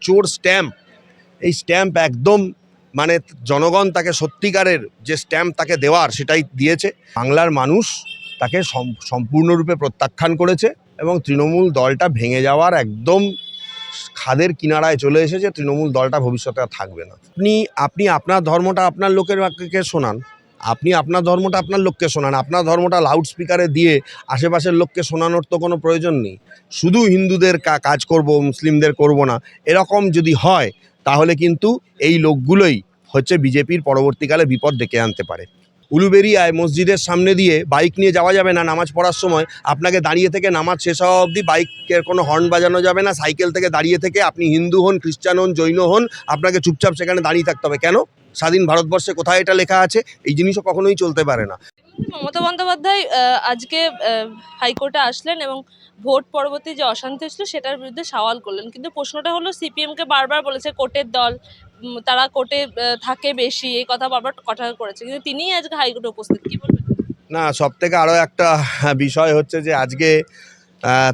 চোর স্ট্যাম্প, এই স্ট্যাম্প একদম মানে জনগণ তাকে সত্যিকারের যে স্ট্যাম্প তাকে দেওয়ার সেটাই দিয়েছে। বাংলার মানুষ তাকে সম্পূর্ণরূপে প্রত্যাখ্যান করেছে এবং তৃণমূল দলটা ভেঙে যাওয়ার একদম খাদের কিনারায় চলে এসেছে। তৃণমূল দলটা ভবিষ্যতে আর থাকবে না। আপনি আপনার ধর্মটা আপনার লোকেরকে শোনান, আপনি আপনার ধর্মটা আপনার লোককে শোনান, আপনার ধর্মটা লাউড স্পিকারে দিয়ে আশেপাশের লোককে শোনানোর তো কোনো প্রয়োজন নেই। শুধু হিন্দুদের কাজ করব, মুসলিমদের করব না, এরকম যদি হয় তাহলে কিন্তু এই লোকগুলোই হচ্ছে বিজেপির পরবর্তীকালে বিপদ ডেকে আনতে পারে। উলুবেড়িয়ায় মসজিদের সামনে দিয়ে বাইক নিয়ে যাওয়া যাবে না নামাজ পড়ার সময়। আপনাকে দাঁড়িয়ে থেকে নামাজ শেষ হওয়া অবধি বাইকের কোনো হর্ন বাজানো যাবে না। সাইকেল থেকে দাঁড়িয়ে থেকে, আপনি হিন্দু হন, খ্রিস্টান হন, জৈন হন, আপনাকে চুপচাপ সেখানে দাঁড়িয়ে থাকতে হবে। কেন? স্বাধীন ভারতবর্ষে কোথায় এটা লেখা আছে? এই জিনিসও কখনোই চলতে পারে না। মমতা বন্দ্যোপাধ্যায় আজকে হাইকোর্টে আসলেন এবং ভোট পরবর্তী যে অশান্তি হয়েছিল সেটার বিরুদ্ধে সওয়াল করলেন। কিন্তু প্রশ্নটা হলো, সিপিএমকে বারবার বলেছে কোর্টের দল, তারা কোর্টে থাকে বেশি, এই কথা বারবার কথা করেছে, কিন্তু তিনিই আজকে হাইকোর্টে উপস্থিত। কি বলবেন? না, সব থেকে আরও একটা বিষয় হচ্ছে যে আজকে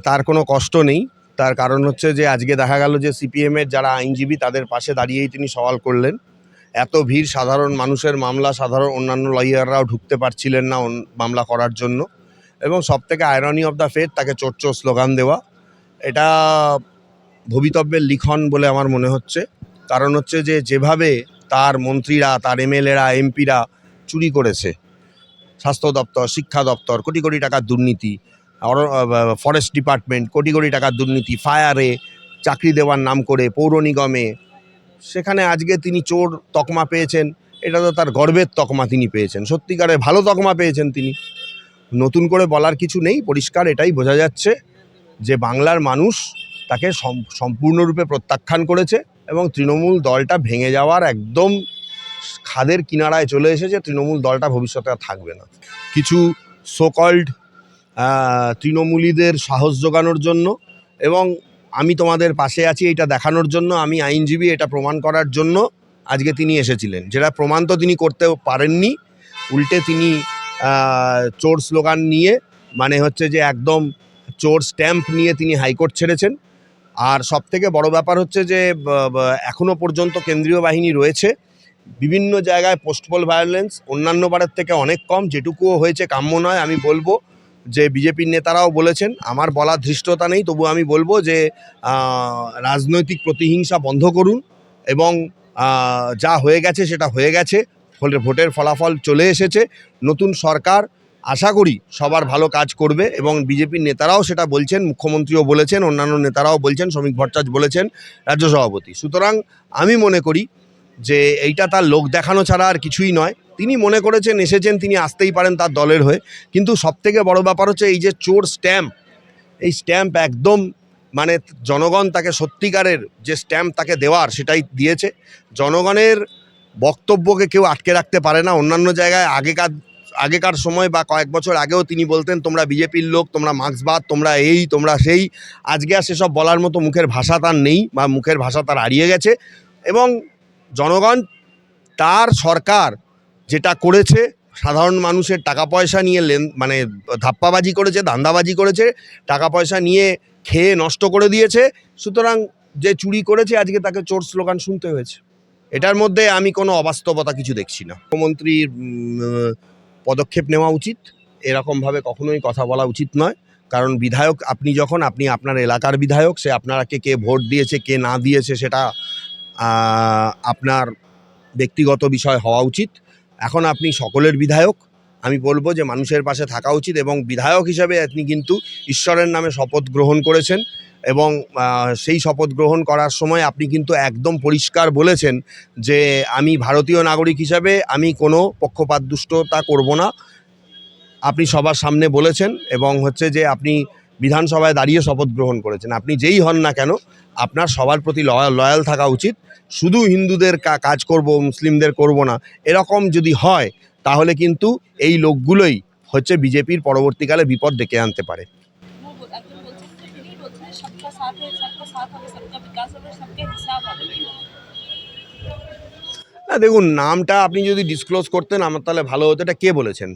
তার কোনো কষ্ট নেই। তার কারণ হচ্ছে যে আজকে দেখা গেল যে সিপিএমের যারা আইনজীবী তাদের পাশে দাঁড়িয়েই তিনি সওয়াল করলেন। এত ভিড়, সাধারণ মানুষের মামলা, সাধারণ অন্যান্য লয়াররাও ঢুকতে পারছিলেন না মামলা করার জন্য। এবং সবথেকে আয়রনি অফ দ্য ফেথ, তাকে চোর চোর স্লোগান দেওয়া, এটা ভবিতব্যের লিখন বলে আমার মনে হচ্ছে। কারণ হচ্ছে যে যেভাবে তার মন্ত্রীরা, তার এমএলএরা, এমপিরা চুরি করেছে, স্বাস্থ্য দপ্তর, শিক্ষা দপ্তর কোটি কোটি টাকার দুর্নীতি, ফরেস্ট ডিপার্টমেন্ট কোটি কোটি টাকার দুর্নীতি, ফায়ারে চাকরি দেওয়ার নাম করে, পৌর নিগমে, সেখানে আজকে তিনি চোর তকমা পেয়েছেন। এটা তো তার গর্বের তকমা তিনি পেয়েছেন, সত্যিকারের ভালো তকমা পেয়েছেন তিনি। নতুন করে বলার কিছু নেই, পরিষ্কার এটাই বোঝা যাচ্ছে যে বাংলার মানুষ তাকে সম্পূর্ণরূপে প্রত্যাখ্যান করেছে এবং তৃণমূল দলটা ভেঙে যাওয়ার একদম খাদের কিনারায় চলে এসেছে। তৃণমূল দলটা ভবিষ্যতে আর থাকবে না। কিছু সোকল্ড তৃণমূলীদের সাহস জোগানোর জন্য এবং আমি তোমাদের পাশে আছি এটা দেখানোর জন্য, আমি আইনজীবী এটা প্রমাণ করার জন্য আজকে তিনি এসেছিলেন। যেটা প্রমাণ তো তিনি করতে পারেননি, উল্টে তিনি চোর স্লোগান নিয়ে, মানে হচ্ছে যে একদম চোর স্ট্যাম্প নিয়ে তিনি হাইকোর্ট ছেড়েছেন। আর সবথেকে বড় ব্যাপার হচ্ছে যে এখনও পর্যন্ত কেন্দ্রীয় বাহিনী রয়েছে। বিভিন্ন জায়গায় পোস্টপোল ভায়োলেন্স অন্যান্য বারের থেকে অনেক কম, যেটুকুও হয়েছে কাম্য নয়। আমি বলবো যে বিজেপির নেতারাও বলেছেন, আমার বলার ধৃষ্টতা নেই, তবু আমি বলবো যে রাজনৈতিক প্রতিহিংসা বন্ধ করুন এবং যা হয়ে গেছে সেটা হয়ে গেছে। ভোটের ফলাফল চলে এসেছে, নতুন সরকার আশা করি সবার ভালো কাজ করবে এবং বিজেপির নেতারাও সেটা বলছেন, মুখ্যমন্ত্রীও বলেছেন, অন্যান্য নেতারাও বলছেন, শ্রমিক ভট্টাচার্য বলেছেন, রাজ্য সভাপতি। সুতরাং আমি মনে করি যে এইটা তার লোক দেখানো ছাড়া আর কিছুই নয়। তিনি মনে করেছেন, এসেছেন, তিনি আসতেই পারেন তার দলের হয়ে। কিন্তু সবথেকে বড় ব্যাপার হচ্ছে এই যে চোর স্ট্যাম্প, এই স্ট্যাম্প একদম মানে জনগণ তাকে সত্যিকারের যে স্ট্যাম্প তাকে দেওয়ার সেটাই দিয়েছে। জনগণের বক্তব্যকে কেউ আটকে রাখতে পারে না। অন্যান্য জায়গায় আগেকার সময় বা কয়েক বছর আগেও তিনি বলতেন, তোমরা বিজেপির লোক, তোমরা মার্ক্সবাদ, তোমরা এই, তোমরা সেই। আজকে আর সেসব বলার মতো মুখের ভাষা তার নেই বা মুখের ভাষা তার হারিয়ে গেছে। এবং জনগণ, তার সরকার যেটা করেছে, সাধারণ মানুষের টাকা পয়সা নিয়ে মানে ধাপ্পাবাজি করেছে, ধান্দাবাজি করেছে, টাকা পয়সা নিয়ে খেয়ে নষ্ট করে দিয়েছে। সুতরাং যে চুরি করেছে আজকে তাকে চোর স্লোগান শুনতে হয়েছে। এটার মধ্যে আমি কোনো অবাস্তবতা কিছু দেখছি না। মুখ্যমন্ত্রীর পদক্ষেপ নেওয়া উচিত, এরকমভাবে কখনোই কথা বলা উচিত নয়। কারণ বিধায়ক আপনি যখন, আপনি আপনার এলাকার বিধায়ক, সে আপনাকে কে ভোট দিয়েছে কে না দিয়েছে সেটা আপনার ব্যক্তিগত বিষয় হওয়া উচিত। এখন আপনি সকলের বিধায়ক, আমি বলবো যে মানুষের পাশে থাকা উচিত। এবং বিধায়ক হিসাবে আপনি কিন্তু ঈশ্বরের নামে শপথ গ্রহণ করেছেন এবং সেই শপথ গ্রহণ করার সময় আপনি কিন্তু একদম পরিষ্কার বলেছেন যে আমি ভারতীয় নাগরিক হিসাবে আমি কোনো পক্ষপাতদুষ্টতা করব না। আপনি সবার সামনে বলেছেন এবং হচ্ছে যে আপনি বিধানসভায় দাঁড়িয়ে শপথ গ্রহণ করেছেন। আপনি যেই হন না কেন, আপনার সবার প্রতি লয়াল থাকা উচিত। শুধু হিন্দুদের কাজ করব, মুসলিমদের করব না, এরকম যদি হয় তাহলে কিন্তু এই লোকগুলোই হচ্ছে বিজেপির পরবর্তীকালে বিপদ ডেকে আনতে পারে। না দেখুন, নামটা আপনি যদি ডিসক্লোজ করতেন আমার তাহলে ভালো হতো। এটা কে বলেছেন?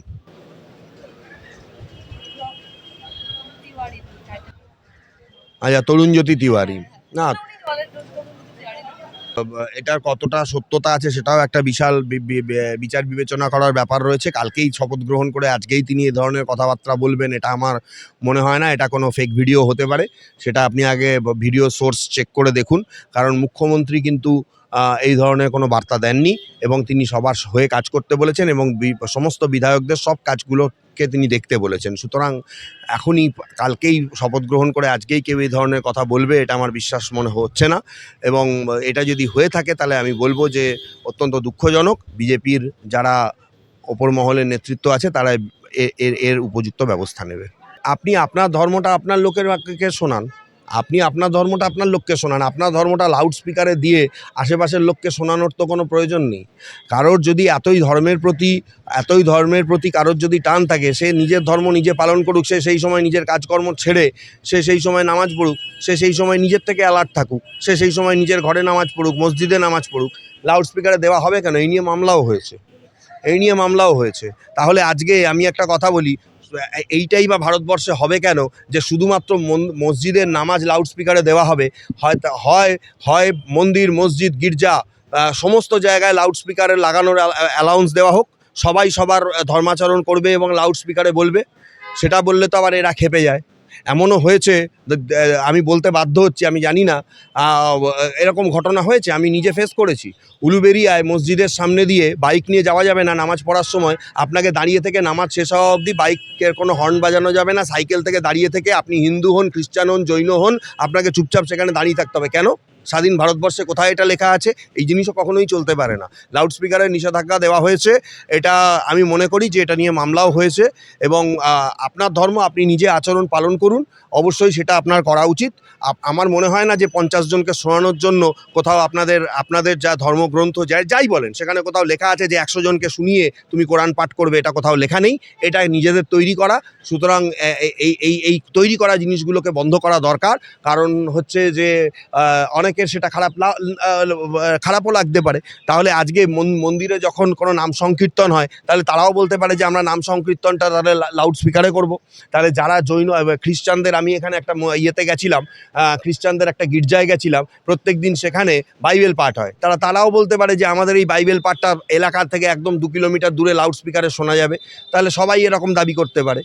আচ্ছা, তরুণজ্যোতি তিওয়ারি। না, এটার কতটা সত্যতা আছে সেটাও একটা বিশাল বিচার বিবেচনা করার ব্যাপার রয়েছে। কালকেই শপথ গ্রহণ করে আজকেই তিনি এ ধরনের কথাবার্তা বলবেন, এটা আমার মনে হয় না। এটা কোনো ফেক ভিডিও হতে পারে, সেটা আপনি আগে ভিডিও সোর্স চেক করে দেখুন। কারণ মুখ্যমন্ত্রী কিন্তু এই ধরনের কোনো বার্তা দেননি এবং তিনি সবার হয়ে কাজ করতে বলেছেন এবং সমস্ত বিধায়কদের সব কাজগুলোকে তিনি দেখতে বলেছেন। সুতরাং এখনই কালকেই শপথ গ্রহণ করে আজকেই কেউ এই ধরনের কথা বলবে, এটা আমার বিশ্বাস মনে হচ্ছে না। এবং এটা যদি হয়ে থাকে তাহলে আমি বলবো যে অত্যন্ত দুঃখজনক। বিজেপির যারা ওপর মহলের নেতৃত্ব আছে তারা এর উপযুক্ত ব্যবস্থা নেবে। আপনি আপনার ধর্মটা আপনার লোকেরকে শোনান, আপনি আপনার ধর্মটা আপনার লোককে শোনান। আপনার ধর্মটা লাউড স্পিকারে দিয়ে আশেপাশের লোককে শোনানোর তো কোনো প্রয়োজন নেই। কারোর যদি এতই ধর্মের প্রতি কারোর যদি টান থাকে, সে নিজের ধর্ম নিজে পালন করুক, সে সেই সময় নিজের কাজকর্ম ছেড়ে সে সেই সময় নামাজ পড়ুক, সে সেই সময় নিজের থেকে অ্যালার্ট থাকুক, সে সেই সময় নিজের ঘরে নামাজ পড়ুক, মসজিদে নামাজ পড়ুক। লাউড স্পিকারে দেওয়া হবে কেন? এই নিয়ে মামলাও হয়েছে। তাহলে আজকে আমি একটা কথা বলি, এইটাই বা ভারতবর্ষে হবে কেন যে শুধুমাত্র মসজিদের নামাজ লাউড স্পিকারে দেওয়া হবে? হয় মন্দির, মসজিদ, গির্জা সমস্ত জায়গায় লাউড স্পিকারে লাগানোর অ্যালাউন্স দেওয়া হোক, সবাই সবার ধর্মাচরণ করবে এবং লাউড স্পিকারে বলবে। সেটা বললে তো আবার এরা খেপে যায়। এমনও হয়েছে, আমি বলতে বাধ্য হচ্ছি, আমি জানি না, এরকম ঘটনা হয়েছে, আমি নিজে ফেস করেছি। উলুবেড়িয়ায় মসজিদের সামনে দিয়ে বাইক নিয়ে যাওয়া যাবে না নামাজ পড়ার সময়। আপনাকে দাঁড়িয়ে থেকে নামাজ শেষ হওয়া অবধি বাইকের কোনো হর্ন বাজানো যাবে না। সাইকেল থেকে দাঁড়িয়ে থেকে, আপনি হিন্দু হন, খ্রিস্টান হন, জৈন হন, আপনাকে চুপচাপ সেখানে দাঁড়িয়ে থাকতে হবে। কেন? স্বাধীন ভারতবর্ষে কোথায় এটা লেখা আছে? এই জিনিসও কখনোই চলতে পারে না। লাউড স্পিকারের নিষেধাজ্ঞা দেওয়া হয়েছে, এটা আমি মনে করি যে এটা নিয়ে মামলাও হয়েছে। এবং আপনার ধর্ম আপনি নিজে আচরণ পালন করুন, অবশ্যই সেটা আপনার করা উচিত। আমার মনে হয় না যে 50 জনকে শোনানোর জন্য কোথাও আপনাদের যা ধর্মগ্রন্থ যাই বলেন, সেখানে কোথাও লেখা আছে যে 100 জনকে শুনিয়ে তুমি কোরআন পাঠ করবে, এটা কোথাও লেখা নেই। এটা নিজেদের তৈরি করা। সুতরাং এই তৈরি করা জিনিসগুলোকে বন্ধ করা দরকার। কারণ হচ্ছে যে অনেকের সেটা খারাপও লাগতে পারে। তাহলে আজকে মন্দিরে যখন কোনো নাম সংকীর্তন হয়, তাহলে তারাও বলতে পারে যে আমরা নাম সংকীর্তনটা তাহলে লাউড স্পিকারে করব। তাহলে যারা জৈন খ্রিস্টানদের, আমি এখানে একটা ইয়েতে গেছিলাম, খ্রিস্টানদের একটা গির্জায় গেছিলাম, প্রত্যেক দিন সেখানে বাইবেল পাঠ হয়। তারাও বলতে পারে যে আমাদের এই বাইবেল পাঠটা এলাকা থেকে একদম 2 কিলোমিটার দূরে লাউড স্পিকারে শোনা যাবে। তাহলে সবাই এরকম দাবি করতে পারে।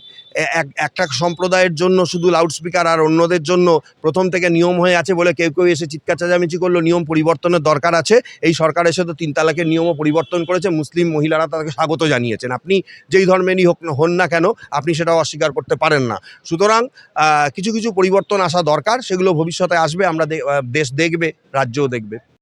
একটা সম্প্রদায়ের জন্য শুধু লাউড স্পিকার, আর অন্যদের জন্য প্রথম থেকে নিয়ম হয়ে আছে বলে কেউ এসে চিৎকার চেঁচামেচি করলো। নিয়ম পরিবর্তনের দরকার আছে। এই সরকার এসে তো 3 তালাকের নিয়মও পরিবর্তন করেছে। মুসলিম মহিলারা তাদেরকে স্বাগত জানিয়েছেন। আপনি যেই ধর্মেরই হন না কেন, আপনি সেটাও অস্বীকার করতে পারেন না। সুতরাং কিছু পরিবর্তন আসা দরকার, সেগুলো ভবিষ্যতে আসবে। আমরা দেশ দেখবে, রাজ্যও দেখবে।